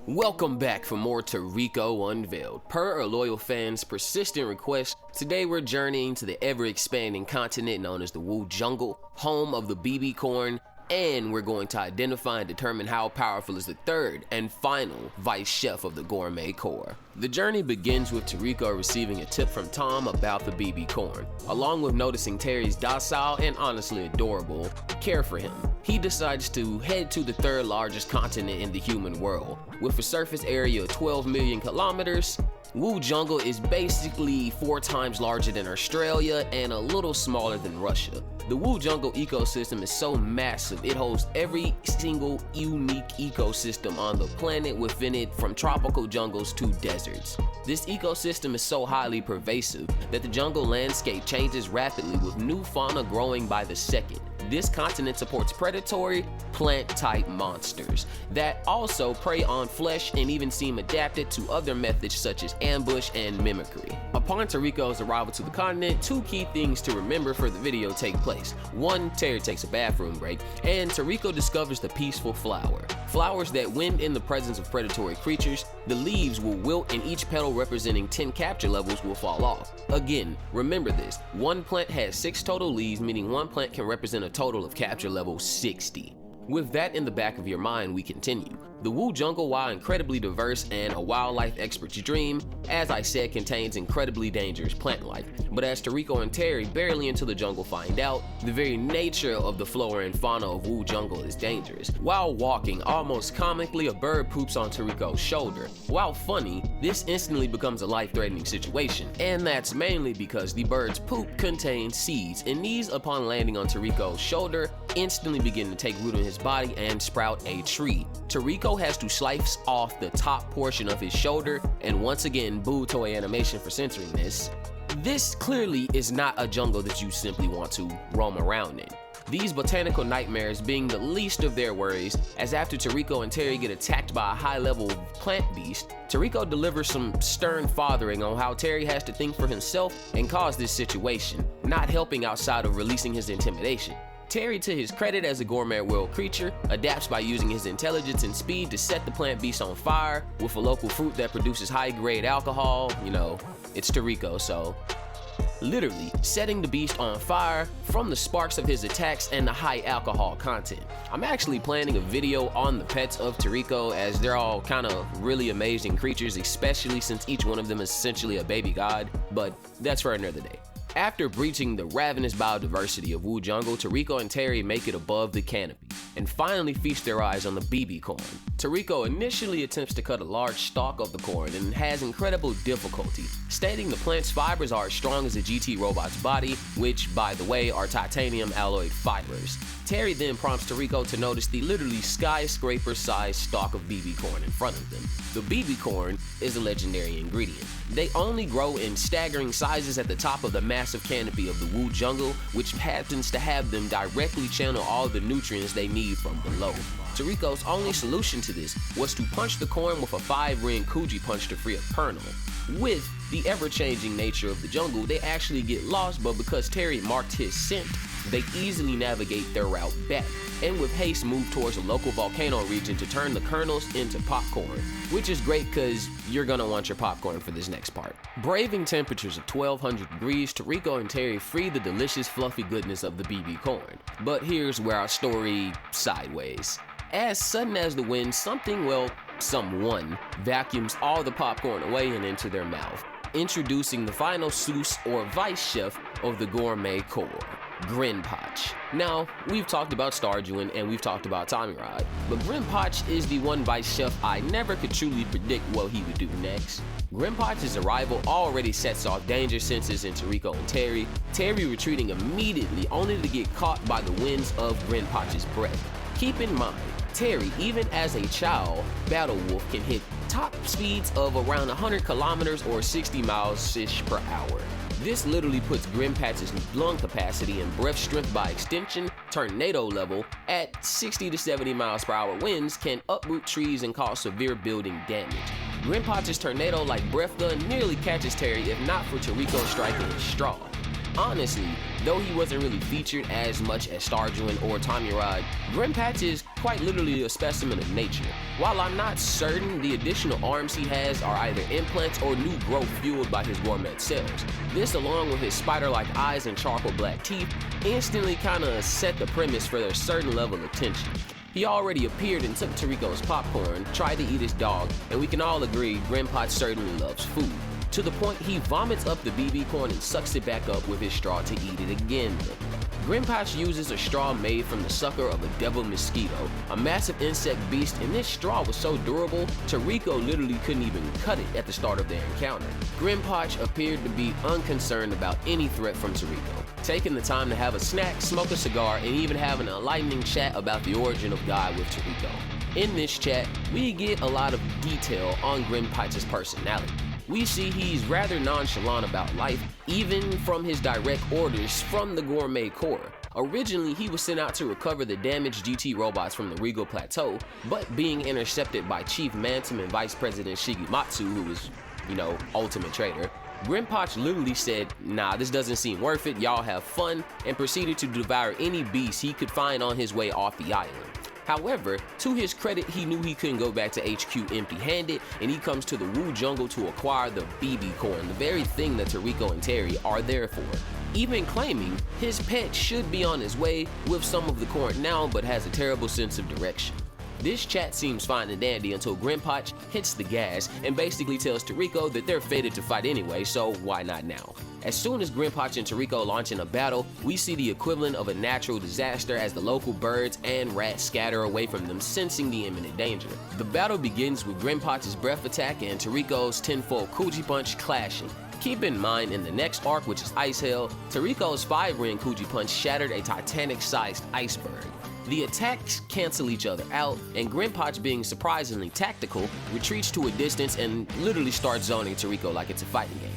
Welcome back for more Toriko Unveiled. Per our loyal fans' persistent request, today we're journeying to the ever-expanding continent known as the Wuu Jungle, home of the BB corn, and we're going to identify and determine how powerful is the third and final vice chef of the Gourmet core. The journey begins with Toriko receiving a tip from Tom about the BB corn, along with noticing Terry's docile and honestly adorable care for him. He decides to head to the third largest continent in the human world. With a surface area of 12 million kilometers, Wuu Jungle is basically 4 times larger than Australia and a little smaller than Russia. The Wuu Jungle ecosystem is so massive, it hosts every single unique ecosystem on the planet within it, from tropical jungles to deserts. This ecosystem is so highly pervasive that the jungle landscape changes rapidly, with new fauna growing by the second. This continent supports predatory, plant-type monsters that also prey on flesh and even seem adapted to other methods such as ambush and mimicry. Upon Toriko's arrival to the continent, 2 key things to remember for the video take place. 1, Terry takes a bathroom break, and Toriko discovers the peaceful flower. Flowers that, when in the presence of predatory creatures, the leaves will wilt and each petal representing 10 capture levels will fall off. Again, remember this, 1 plant has 6 total leaves, meaning 1 plant can represent a total of capture level 60. With that in the back of your mind, we continue. The Wuu Jungle, while incredibly diverse and a wildlife expert's dream, as I said, contains incredibly dangerous plant life. But as Toriko and Terry barely into the jungle find out, the very nature of the flora and fauna of Wuu Jungle is dangerous. While walking, almost comically, a bird poops on Toriko's shoulder. While funny, this instantly becomes a life-threatening situation, and that's mainly because the bird's poop contains seeds, and these, upon landing on Toriko's shoulder, instantly begin to take root in his body and sprout a tree. Toriko has to slice off the top portion of his shoulder, and once again, boo Toei Animation for censoring this. This clearly is not a jungle that you simply want to roam around in. These botanical nightmares being the least of their worries, as after Toriko and Terry get attacked by a high-level plant beast, Toriko delivers some stern fathering on how Terry has to think for himself and cause this situation, not helping outside of releasing his intimidation. Terry, to his credit as a Gourmet world creature, adapts by using his intelligence and speed to set the plant beast on fire with a local fruit that produces high-grade alcohol. You know, it's Toriko, so literally setting the beast on fire from the sparks of his attacks and the high alcohol content. I'm actually planning a video on the pets of Toriko, as they're all kind of really amazing creatures, especially since each one of them is essentially a baby god, but that's for another day. After breaching the ravenous biodiversity of Wuu Jungle, Toriko and Terry make it above the canopy and finally feast their eyes on the BB corn. Toriko initially attempts to cut a large stalk of the corn and has incredible difficulty, stating the plant's fibers are as strong as a GT robot's body, which, by the way, are titanium alloyed fibers. Terry then prompts Toriko to notice the literally skyscraper-sized stalk of BB corn in front of them. The BB corn is a legendary ingredient. They only grow in staggering sizes at the top of the massive canopy of the Wuu Jungle, which happens to have them directly channel all the nutrients they need from below. Toriko's only solution to this was to punch the corn with a 5-ring Kuji punch to free a kernel. With the ever-changing nature of the jungle, they actually get lost, but because Terry marked his scent, they easily navigate their route back, and with haste move towards a local volcano region to turn the kernels into popcorn, which is great because you're gonna want your popcorn for this next part. Braving temperatures of 1200 degrees, Toriko and Terry free the delicious fluffy goodness of the BB corn. But here's where our story sideways. As sudden as the wind, someone vacuums all the popcorn away and into their mouth, introducing the final Seuss or vice chef of the Gourmet core, Grinpatch. Now, we've talked about Starjuan and we've talked about Tommy Rod, but Grinpatch is the one vice chef I never could truly predict what he would do next. Grinpatch's arrival already sets off danger senses in Toriko and Terry, Terry retreating immediately only to get caught by the winds of Grinpatch's breath. Keep in mind, Terry, even as a child, Battle Wolf can hit top speeds of around 100 kilometers or 60 miles-ish per hour. This literally puts Grinpatch's lung capacity and breath strength by extension, tornado level, at 60 to 70 miles per hour winds can uproot trees and cause severe building damage. Grinpatch's tornado-like breath gun nearly catches Terry if not for Toriko striking his straw. Honestly, though he wasn't really featured as much as Starjuan or Tommy Rod, Grinpatch is quite literally a specimen of nature. While I'm not certain the additional arms he has are either implants or new growth fueled by his Gourmet cells, this along with his spider-like eyes and charcoal black teeth instantly kinda set the premise for a certain level of tension. He already appeared and took Toriko's popcorn, tried to eat his dog, and we can all agree Grinpatch certainly loves food. To the point he vomits up the BB corn and sucks it back up with his straw to eat it again. Grinpatch uses a straw made from the sucker of a devil mosquito, a massive insect beast, and this straw was so durable, Toriko literally couldn't even cut it at the start of their encounter. Grinpatch appeared to be unconcerned about any threat from Toriko, taking the time to have a snack, smoke a cigar, and even have an enlightening chat about the origin of God with Toriko. In this chat, we get a lot of detail on Grinpatch's personality. We see he's rather nonchalant about life, even from his direct orders from the Gourmet Corps. Originally, he was sent out to recover the damaged GT robots from the Regal Plateau, but being intercepted by Chief Mantum and Vice President Shigematsu, who was, ultimate traitor, Grinpatch literally said, "Nah, this doesn't seem worth it, y'all have fun," and proceeded to devour any beast he could find on his way off the island. However, to his credit, he knew he couldn't go back to HQ empty-handed, and he comes to the Wuu Jungle to acquire the BB corn, the very thing that Toriko and Terry are there for. Even claiming his pet should be on his way with some of the corn now, but has a terrible sense of direction. This chat seems fine and dandy until Grinpatch hits the gas and basically tells Toriko that they're fated to fight anyway, so why not now? As soon as Grinpatch and Toriko launch in a battle, we see the equivalent of a natural disaster as the local birds and rats scatter away from them, sensing the imminent danger. The battle begins with Grinpatch's breath attack and Toriko's tenfold Kuji Punch clashing. Keep in mind, in the next arc, which is Ice Hell, Toriko's 5-ring Kuji Punch shattered a Titanic-sized iceberg. The attacks cancel each other out, and Grinpatch, being surprisingly tactical, retreats to a distance and literally starts zoning Toriko like it's a fighting game.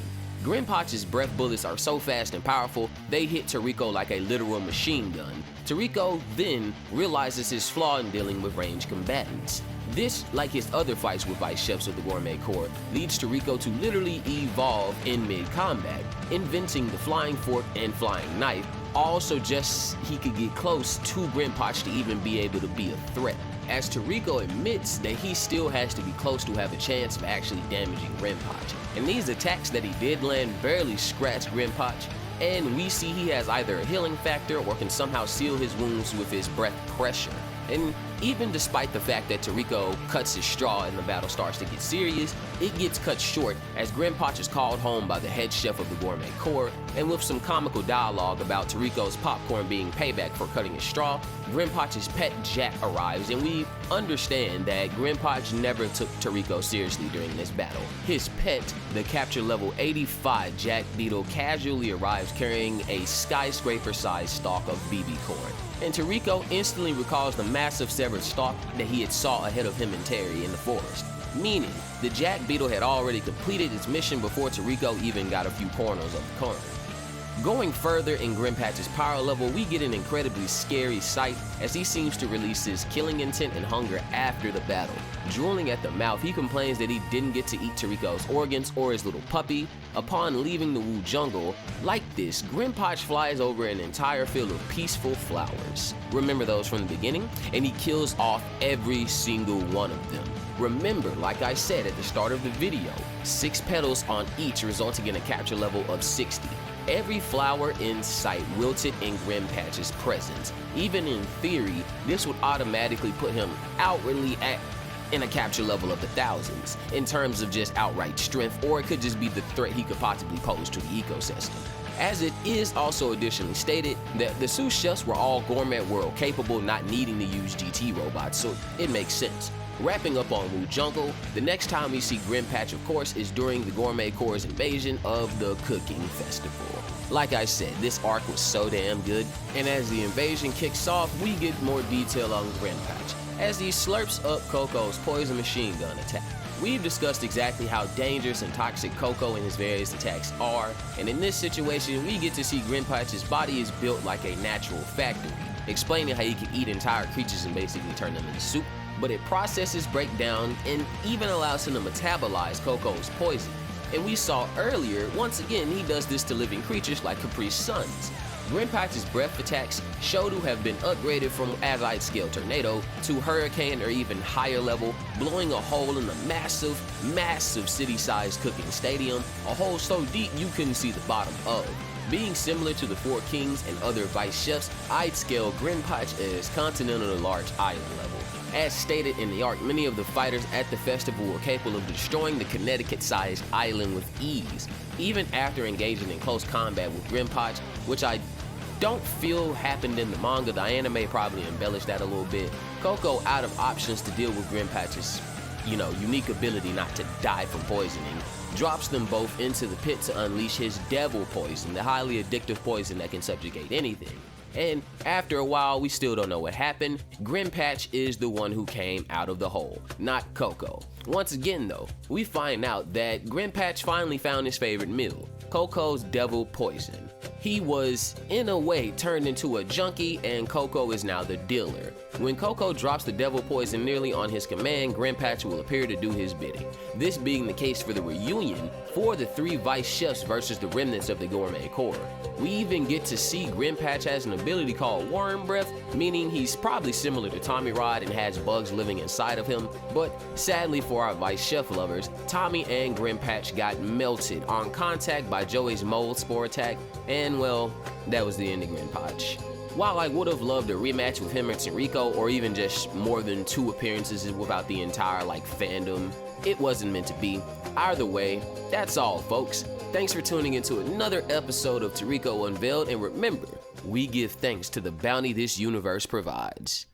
Grinpatch's breath bullets are so fast and powerful, they hit Toriko like a literal machine gun. Toriko then realizes his flaw in dealing with ranged combatants. This, like his other fights with Vice Chefs of the Gourmet Corps, leads Toriko to literally evolve in mid-combat, inventing the flying fork and flying knife, all so just he could get close to Grinpatch to even be able to be a threat. As Toriko admits that he still has to be close to have a chance of actually damaging Grinpatch. And these attacks that he did land barely scratched Grinpatch, and we see he has either a healing factor or can somehow seal his wounds with his breath pressure. And even despite the fact that Toriko cuts his straw and the battle starts to get serious, it gets cut short as Grinpatch is called home by the head chef of the Gourmet Corps, and with some comical dialogue about Toriko's popcorn being payback for cutting his straw, Grinpatch's pet Jack arrives, and we understand that Grinpatch never took Toriko seriously during this battle. His pet, the capture level 85 Jack Beetle, casually arrives carrying a skyscraper-sized stalk of BB corn, and Toriko instantly recalls the massive severed stalk that he had saw ahead of him and Terry in the forest, meaning the Jack Beetle had already completed its mission before Toriko even got a few corners of the corn. Going further in Grinpatch's power level, we get an incredibly scary sight as he seems to release his killing intent and hunger after the battle. Drooling at the mouth, he complains that he didn't get to eat Toriko's organs or his little puppy. Upon leaving the Wuu Jungle, like this, Grinpatch flies over an entire field of peaceful flowers. Remember those from the beginning? And he kills off every single one of them. Remember, like I said at the start of the video, 6 petals on each, resulting in a capture level of 60. Every flower in sight wilted in Grinpatch's presence. Even in theory, this would automatically put him outwardly in a capture level of the thousands, in terms of just outright strength, or it could just be the threat he could possibly pose to the ecosystem. As it is also additionally stated that the sous chefs were all Gourmet world capable, not needing to use GT robots, so it makes sense. Wrapping up on Wuu Jungle, the next time we see Grinpatch, of course, is during the Gourmet Corps' invasion of the Cooking Festival. Like I said, this arc was so damn good, and as the invasion kicks off, we get more detail on Grinpatch, as he slurps up Coco's poison machine gun attack. We've discussed exactly how dangerous and toxic Coco and his various attacks are, and in this situation, we get to see Grinpatch's body is built like a natural factory, explaining how he can eat entire creatures and basically turn them into soup, but it processes, break down, and even allows him to metabolize Coco's poison. And we saw earlier, once again, he does this to living creatures like Capri's sons. Grinpatch's breath attacks show to have been upgraded from Azite Scale Tornado to Hurricane or even higher level, blowing a hole in the massive city-sized cooking stadium, a hole so deep you couldn't see the bottom of. Being similar to the Four Kings and other vice chefs, I'd scale Grinpatch as continental to large island level. As stated in the arc, many of the fighters at the festival were capable of destroying the Connecticut-sized island with ease, even after engaging in close combat with Grinpatch, which I don't feel happened in the manga. The anime probably embellished that a little bit. Coco, out of options to deal with Grinpatch's, unique ability not to die from poisoning, drops them both into the pit to unleash his devil poison, the highly addictive poison that can subjugate anything. And after a while, we still don't know what happened. Grinpatch is the one who came out of the hole, not Coco. Once again though, we find out that Grinpatch finally found his favorite meal, Coco's devil poison. He was, in a way, turned into a junkie, and Coco is now the dealer. When Coco drops the devil poison nearly on his command, Grinpatch will appear to do his bidding. This being the case for the reunion for the three vice chefs versus the remnants of the Gourmet Corps. We even get to see Grinpatch has an ability called Worm Breath, meaning he's probably similar to Tommy Rod and has bugs living inside of him, but sadly for our vice chef lovers, Tommy and Grinpatch got melted on contact by Joey's mold spore attack, and well, that was the end of Grinpatch. While I would have loved a rematch with him and Toriko, or even just more than 2 appearances without the entire fandom, it wasn't meant to be. Either way, that's all folks. Thanks for tuning into another episode of Toriko Unveiled, and remember, we give thanks to the bounty this universe provides.